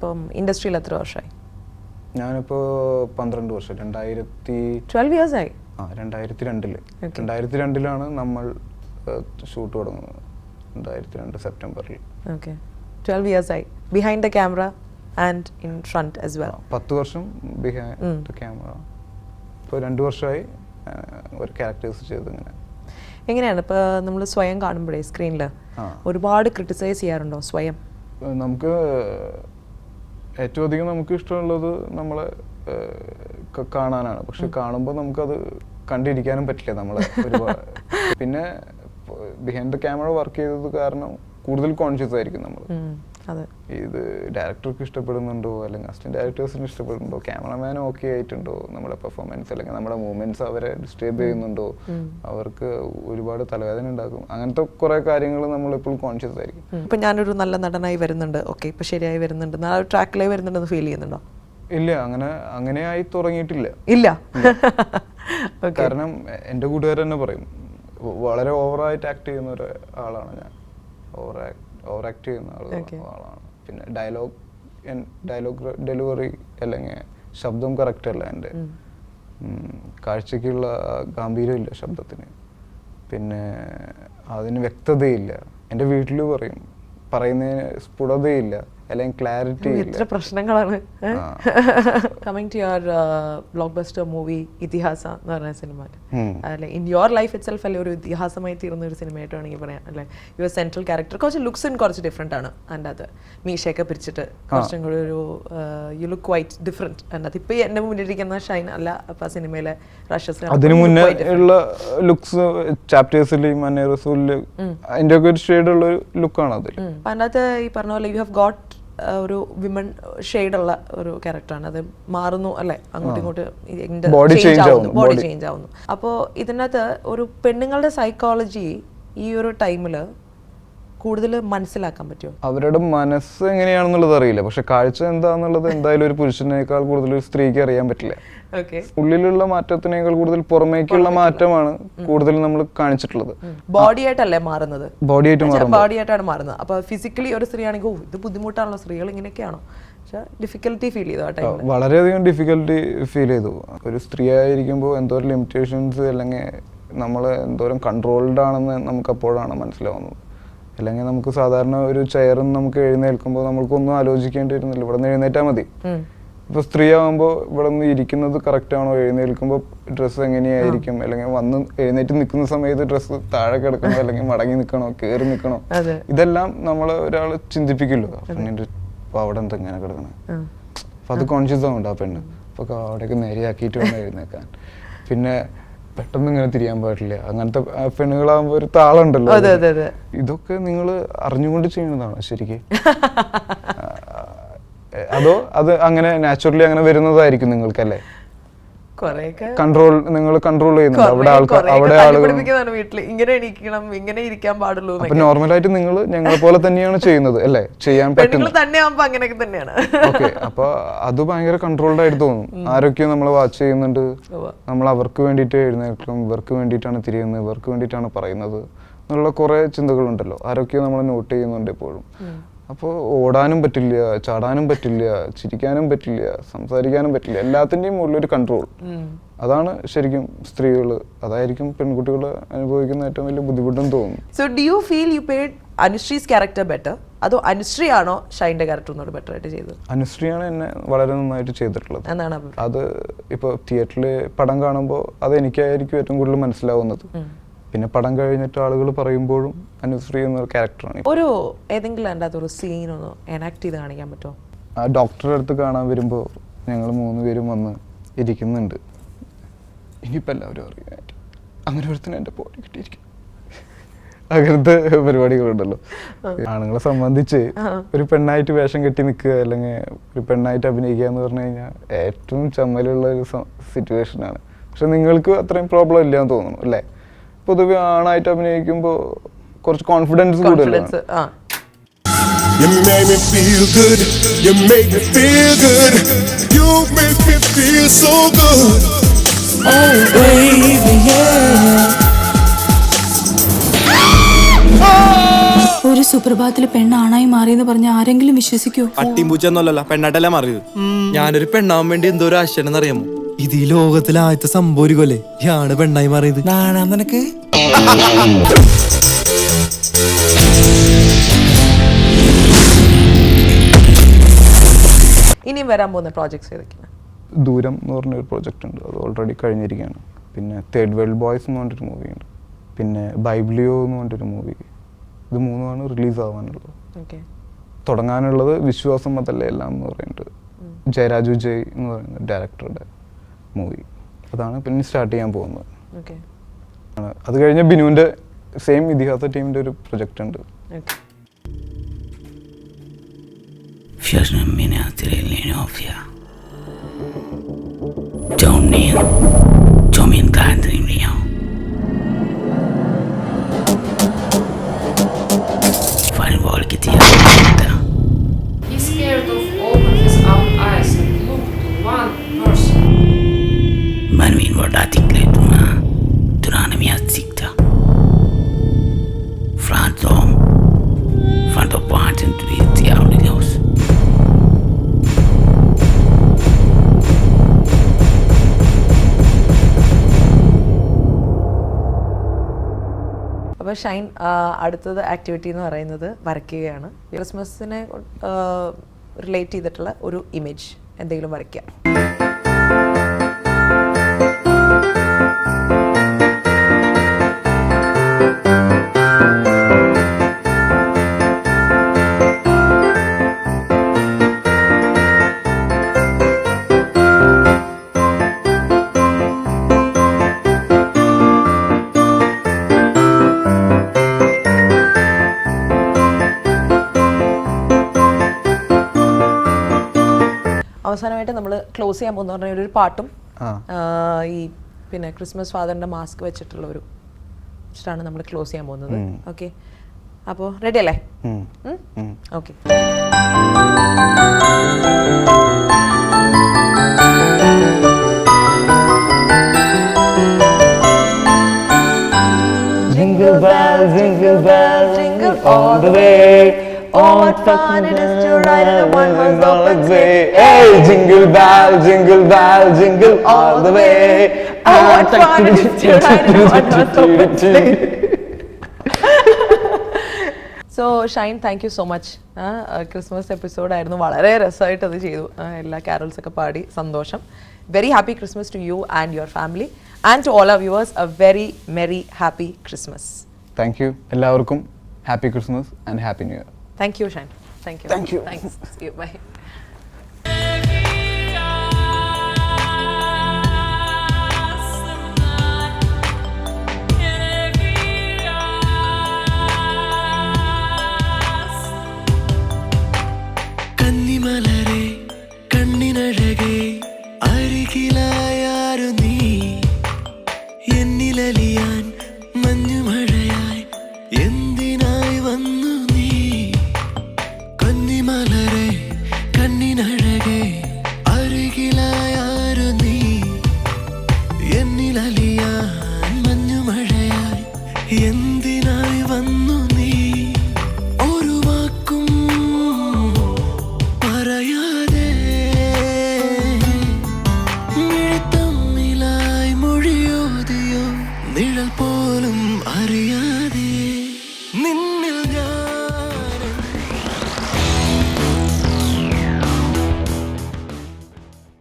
അപ്പം ഇൻഡസ്ട്രിയിൽ എത്ര വർഷമായി? ഞാനിപ്പോൾ 12 വർഷം 12 years ആയി. 2002 നമ്മൾ ഷൂട്ട് തുടങ്ങുന്നത്. 2002 സെപ്റ്റംബറിൽ. ഓക്കെ, 12 years ആയി behind the camera and in front as well. 10 വർഷം ബിഹൈൻഡ് ദ ക്യാമറ. ഇപ്പോൾ 2 വർഷമായി ഒരു ക്യാരക്ടേഴ്സ് ചെയ്ത്. ഇങ്ങനെ എങ്ങനെയാണ് ഇപ്പോൾ നമ്മൾ സ്വയം കാണുമ്പോഴേ സ്ക്രീനിൽ ഒരുപാട് ക്രിട്ടിസൈസ് ചെയ്യാറുണ്ടോ സ്വയം? നമുക്ക് ഏറ്റവും അധികം നമുക്ക് ഇഷ്ടമുള്ളത് നമ്മളെ കാണാനാണ്. പക്ഷെ കാണുമ്പോൾ നമുക്കത് കണ്ടിരിക്കാനും പറ്റില്ല നമ്മളെ ഒരുപാട്. പിന്നെ ബിഹൈൻഡ് ദ ക്യാമറ വർക്ക് ചെയ്തത് കാരണം കൂടുതൽ കോൺഷ്യസ് ആയിരിക്കും നമ്മൾ. ഇത് ഡയറക്ടർക്ക് ഇഷ്ടപ്പെടുന്നുണ്ടോ, അല്ലെങ്കിൽ അസിസ്റ്റന്റ് ഡയറക്ടേഴ്സിന് ഇഷ്ടപ്പെടുന്നുണ്ടോ, ക്യാമറമാൻ ഓക്കെ ആയിട്ടുണ്ടോ, നമ്മുടെ പെർഫോമൻസ് അല്ലെങ്കിൽ നമ്മുടെ മൂവ്മെന്റ്സ് അവരെ ഡിസ്റ്റർബ് ചെയ്യുന്നുണ്ടോ, അവർക്ക് ഒരുപാട് തലവേദന ഉണ്ടാക്കും. അങ്ങനത്തെ കുറെ കാര്യങ്ങൾ നമ്മൾ എപ്പോഴും കോൺഷ്യസ് ആയിരിക്കും. ഇപ്പൊ ഞാനൊരു നല്ല നടനായി വരുന്നുണ്ട്, ഓക്കെ, ഇപ്പൊ ശരിയായി വരുന്നുണ്ട്, ട്രാക്കിലായി വരുന്നുണ്ടെന്ന് ഫീൽ ചെയ്യുന്നുണ്ടോ? ഇല്ല, അങ്ങനെ ആയി തുടങ്ങിയിട്ടില്ല. ഇല്ല. കാരണം എൻ്റെ കൂട്ടുകാർ തന്നെ പറയും വളരെ ഓവറായിട്ട് ആക്ട് ചെയ്യുന്ന ഒരു ആളാണ് ഞാൻ. ഓവർ ആക്ട് ചെയ്യുന്ന ആളാണ്. പിന്നെ ഡയലോഗ് ഡെലിവറി അല്ലെങ്കിൽ ശബ്ദം കറക്റ്റ് അല്ല എൻ്റെ. കാഴ്ചക്കുള്ള ഗാംഭീര്യമില്ല ശബ്ദത്തിന്. പിന്നെ അതിന് വ്യക്തതയില്ല. എൻ്റെ വീട്ടിൽ പറയും പറയുന്നതിന് സ്ഫുടതയില്ല അല്ലെങ്കിൽ ക്ലാരിറ്റി ഇല്ല. എത്ര പ്രശ്നങ്ങളാണ്. Coming to your blockbuster movie Ithihasa എന്ന് പറഞ്ഞ സിനിമ അല്ലെ, in your life itself അല്ലെ ഒരു ഇതിഹാസമായി തീർന്ന ഒരു സിനിമയായിട്ട് വേണമെങ്കിൽ പറയാം അല്ലെ. യുവർ സെൻട്രൽ ക്യാരക്ടർ കുറച്ച് ലുക്സിന് കുറച്ച് ഡിഫറെൻ്റ് ആണ്. അതിൻ്റെ അത് മീശയൊക്കെ പിരിച്ചിട്ട് കുറച്ചും കൂടി ഒരു യു ലുക്ക് ക്വൈറ്റ് ഡിഫറെൻറ്റ്. അതിൻ്റെ അത് ഇപ്പോൾ എൻ്റെ മുന്നിലിരിക്കുന്ന ഷൈൻ അല്ല അപ്പോൾ ആ സിനിമയിലെ റഷസ്. അതിന് മുന്നേ ഉള്ള ലുക്സ് ചാപ്റ്റേഴ്സിലും അതിൻ്റെ ഒക്കെ ഒരു ഷെയ്ഡുള്ള ഒരു ലുക്കാണ് അതിൽ. അതിൻ്റെ അകത്ത് ഈ പറഞ്ഞ പോലെ യു ഹാവ് ഗോട്ട് ഒരു വിമൺ ഷെയ്ഡുള്ള ഒരു ക്യാരക്ടറാണ്. അത് മാറുന്നു അല്ലെ, അങ്ങോട്ടും ഇങ്ങോട്ടും ബോഡി ചേഞ്ച് ആവുന്നു. അപ്പോൾ ഇതിനകത്ത് ഒരു പെണ്ണുങ്ങളുടെ സൈക്കോളജി ഈ ഒരു ടൈമില് കൂടുതൽ മനസ്സിലാക്കാൻ പറ്റുമോ? അവരുടെ മനസ്സ് എങ്ങനെയാണെന്നുള്ളത് അറിയില്ല, പക്ഷെ കാഴ്ച എന്താന്നുള്ളത് എന്തായാലും ഒരു പുരുഷനേക്കാൾ കൂടുതൽ ഒരു സ്ത്രീക്ക് അറിയാൻ പറ്റില്ല. ഉള്ളിലുള്ള മാറ്റത്തിനേക്കാൾ കൂടുതൽ പുറമേക്കുള്ള മാറ്റമാണ് കൂടുതൽ നമ്മൾ കാണിച്ചിട്ടുള്ളത്. ബോഡി ആയിട്ടല്ലേ മാറുന്നത്? ബോഡി ആയിട്ടാണ് മാറുന്നത്. അപ്പൊ ഫിസിക്കലി ഒരു സ്ത്രീ ആണെങ്കിൽ ഓ ഇത് ബുദ്ധിമുട്ടാണല്ലോ, സ്ത്രീകൾ ഇങ്ങനെയൊക്കെയാണോ, ഡിഫിക്കൽട്ടി ഫീൽ ചെയ്തു? വളരെയധികം ഡിഫിക്കൽട്ടി ഫീൽ ചെയ്തു. ഒരു സ്ത്രീ ആയിരിക്കുമ്പോൾ എന്തോരം ലിമിറ്റേഷൻസ് അല്ലെങ്കിൽ നമ്മൾ എന്തോരം കൺട്രോൾഡ് ആണെന്ന് നമുക്ക് അപ്പോഴാണ് മനസ്സിലാവുന്നത്. അല്ലെങ്കിൽ നമുക്ക് സാധാരണ ഒരു ചെയറിൽ നമുക്ക് എഴുന്നേൽക്കുമ്പോൾ നമുക്കൊന്നും ആലോചിക്കേണ്ടി വരുന്നില്ല, ഇവിടെ നിന്ന് എഴുന്നേറ്റാൽ മതി. ഇപ്പോൾ സ്ത്രീ ആകുമ്പോൾ ഇവിടെ നിന്ന് ഇരിക്കുന്നത് കറക്റ്റ് ആണോ, എഴുന്നേൽക്കുമ്പോൾ ഡ്രസ്സ് എങ്ങനെയായിരിക്കും, അല്ലെങ്കിൽ വന്ന് എഴുന്നേറ്റ് നിൽക്കുന്ന സമയത്ത് ഡ്രസ്സ് താഴെ കിടക്കണോ അല്ലെങ്കിൽ മടങ്ങി നിൽക്കണോ കയറി നിൽക്കണോ, ഇതെല്ലാം നമ്മൾ ഒരാൾ ചിന്തിപ്പിക്കുമല്ലോ. പെണ്ണിൻ്റെ അപ്പോൾ അവിടെ എന്താ ഇങ്ങനെ കിടക്കണേ, അപ്പോൾ അത് കോൺഷ്യസ് ആവുന്നുണ്ട് ആ പെണ്ണ്. അപ്പോൾ അവിടെയൊക്കെ നേരെയാക്കിയിട്ട് വേണം എഴുന്നേക്കാൻ. പിന്നെ പെട്ടെന്ന് ഇങ്ങനെ തിരിയാൻ പാടില്ല. അങ്ങനത്തെ പെണ്ണുകളാകുമ്പോൾ ഒരു താളുണ്ടല്ലോ. ഇതൊക്കെ നിങ്ങൾ അറിഞ്ഞുകൊണ്ട് ചെയ്യുന്നതാണോ ശരിക്കും? അതോ അത് അങ്ങനെ നാച്ചുറലി അങ്ങനെ വരുന്നതായിരിക്കും നിങ്ങൾക്കല്ലേ? കൺട്രോൾ നിങ്ങൾ കൺട്രോൾ ചെയ്യുന്നുണ്ട് അവിടെ ആളുകൾ അപ്പൊ നോർമലായിട്ട് നിങ്ങൾ ഞങ്ങളെ പോലെ തന്നെയാണ് ചെയ്യുന്നത് അല്ലേ? ചെയ്യാൻ പറ്റുന്നത് ഓക്കെ. അപ്പൊ അത് ഭയങ്കര കൺട്രോൾഡ് ആയിട്ട് തോന്നും. ആരൊക്കെയോ നമ്മളെ വാച്ച് ചെയ്യുന്നുണ്ട്, നമ്മൾ അവർക്ക് വേണ്ടിയിട്ട് എഴുന്നേൽക്കും, ഇവർക്ക് വേണ്ടിയിട്ടാണ് തിരിയുന്നത്, ഇവർക്ക് വേണ്ടിയിട്ടാണ് പറയുന്നത് എന്നുള്ള കുറെ ചിന്തകളുണ്ടല്ലോ. ആരൊക്കെയോ നമ്മളെ നോട്ട് ചെയ്യുന്നുണ്ട് എപ്പോഴും. അപ്പോൾ ഓടാനും പറ്റില്ല, ചാടാനും പറ്റില്ല, ചിരിക്കാനും പറ്റില്ല, സംസാരിക്കാനും പറ്റില്ല. എല്ലാത്തിൻ്റെയും ഉള്ളൊരു കൺട്രോൾ. അതാണ് ശരിക്കും സ്ത്രീകൾ, അതായിരിക്കും പെൺകുട്ടികൾ അനുഭവിക്കുന്ന ഏറ്റവും വലിയ ബുദ്ധിമുട്ടെന്ന് തോന്നുന്നു. So do you feel you paid Anusree's character better, അതോ അനുശ്രീ ആണോ ഷൈൻ്റെ ക്യാരക്ടർ ഒന്നുകൂടെ ബെറ്റർ ആയിട്ട് ചെയ്തത്? അനുശ്രീയാണ് എന്നെ വളരെ നന്നായിട്ട് ചെയ്തിട്ടുള്ളത്. അത് ഇപ്പോൾ തിയേറ്ററിൽ പടം കാണുമ്പോൾ അത് എനിക്കായിരിക്കും ഏറ്റവും കൂടുതൽ മനസ്സിലാവുന്നത്. പിന്നെ പടം കഴിഞ്ഞിട്ട് ആളുകൾ പറയുമ്പോഴും അനുശ്രീ എന്ന ക്യാരക്ടറാണ്. ഒരു ഏതെങ്കിലും എൻ്റെ അതൊരു സീനൊന്ന് എനാക്ട് ചെയ്ത് കാണിക്കാൻ പറ്റുമോ? ആ ഡോക്ടറുടെ അടുത്ത് കാണാൻ വരുമ്പോൾ ഞങ്ങൾ 3 പേരും വന്ന് ഇരിക്കുന്നുണ്ട്. ഇനിയിപ്പോൾ എല്ലാവരും അറിയാനായിട്ട് അങ്ങനെ ഒരുത്തിന് എൻ്റെ ബോഡി കിട്ടിയിരിക്കും. അങ്ങനത്തെ പരിപാടികളുണ്ടല്ലോ. ആണുങ്ങളെ സംബന്ധിച്ച് ഒരു പെണ്ണായിട്ട് വേഷം കെട്ടി നിൽക്കുക അല്ലെങ്കിൽ ഒരു പെണ്ണായിട്ട് അഭിനയിക്കുക എന്ന് പറഞ്ഞു കഴിഞ്ഞാൽ ഏറ്റവും ചമ്മലുള്ള ഒരു സിറ്റുവേഷനാണ്. പക്ഷെ നിങ്ങൾക്ക് അത്രയും പ്രോബ്ലം ഇല്ലാന്ന് തോന്നുന്നു അല്ലേ? പൊതുവെ ആണായിട്ട് അഭിനയിക്കുമ്പോൾ കുറച്ച് കോൺഫിഡൻസ് കൂടുതലാണ്. You make me feel good. You make me feel good. You make me feel so good. Oh baby yeah. ഒരു സുപ്രഭാതത്തില് പെണ്ണാണായി മാറിയെന്ന് പറഞ്ഞ ആരെങ്കിലും വിശ്വസിക്കോ? പട്ടിമ്പൂച്ചൊന്നുമല്ല, പെണ്ണാട്ടല്ല മാറിയത്. ഞാനൊരു പെണ്ണാവാൻ വേണ്ടി എന്തോ ഒരു ആശയം അറിയാമോ? ഇത് ഈ ലോകത്തിലെ ആദ്യത്തെ സംഭവിക്കുമല്ലേ, ഞാണ് പെണ്ണായി മാറിയത്. നാണാ നിനക്ക്? ഇനിയും വരാൻ പോകുന്ന പ്രോജക്ട്സ് ഏതൊക്കെയാണ്? ദൂരം എന്ന് പറഞ്ഞൊരു പ്രോജക്റ്റ് ഉണ്ട്, അത് ഓൾറെഡി കഴിഞ്ഞിരിക്കുകയാണ്. പിന്നെ തേർഡ് വേൾഡ് ബോയ്സ് എന്ന് പറഞ്ഞൊരു മൂവിയുണ്ട്. പിന്നെ ബൈബ്ലിയോ എന്ന് പറഞ്ഞൊരു മൂവി. ഇത് മൂന്നുമാണ് റിലീസ് ആവാനുള്ളത്. തുടങ്ങാനുള്ളത് വിശ്വാസം അതല്ലേ എല്ലാം എന്ന് പറയുന്നത് ജയരാജു ജയ് എന്ന് പറയുന്ന ഡയറക്ടറുടെ മൂവി. അതാണ് പിന്നെ സ്റ്റാർട്ട് ചെയ്യാൻ പോകുന്നത്. അത് കഴിഞ്ഞ് ബിനുവിൻ്റെ സെയിം ഇതിഹാസ ടീമിൻ്റെ ഒരു പ്രൊജക്റ്റ് ഉണ്ട്. He's scared of open his out eyes and look to one person. Manuin vardatikletuna turanamiatsikta. Frantom fantopanten tuiti audios. അപ്പോൾ ഷൈൻ അടുത്തത് ആക്ടിവിറ്റി എന്ന് പറയുന്നത് വരയ്ക്കുകയാണ്. ക്രിസ്മസിനെ റിലേറ്റ് ചെയ്തിട്ടുള്ള ഒരു ഇമേജ് എന്തെങ്കിലും വരയ്ക്കുക. അവസാനമായിട്ട് നമ്മൾ ക്ലോസ് ചെയ്യാൻ പോകുന്ന പറഞ്ഞ ഒരു പാട്ടും ഈ പിന്നെ ക്രിസ്മസ് ഫാദറിന്റെ മാസ്ക് വെച്ചിട്ടുള്ള ഒരു വെച്ചിട്ടാണ് നമ്മൾ ക്ലോസ് ചെയ്യാൻ പോകുന്നത്. ഓക്കെ, അപ്പോൾ റെഡി അല്ലേ? Okay. Jingle bells, jingle bells, jingle all the way. Oh, what fun it is to ride in a one-horse open sleigh. Hey, jingle bell, jingle all the way. Oh, what fun it is to ride in a one-horse open sleigh. So Shine, thank you so much. Christmas എപ്പിസോഡായിരുന്നു, വളരെ രസമായിട്ട് അത് ചെയ്തു. എല്ലാ carols ഒക്കെ പാടി സന്തോഷം. Very happy Christmas to you and your family and to all our viewers a very merry happy Christmas. Thank you എല്ലാവർക്കും. Happy Christmas and happy new year. Thank you, Shan. Thank you. Thank you. Thanks. See you. Bye. കന്നിമലരെ കണ്ണിനഴകെ അരികിലായാരു നീ എന്നിലലിയാൻ മഞ്ഞുമഴയായി എന്തിനായി വന്നു നീ? കന്നിമലരെ കണ്ണിനഴകെ അരികിലായാരു നീ എന്നിലലിയാൻ മഞ്ഞുമഴയായി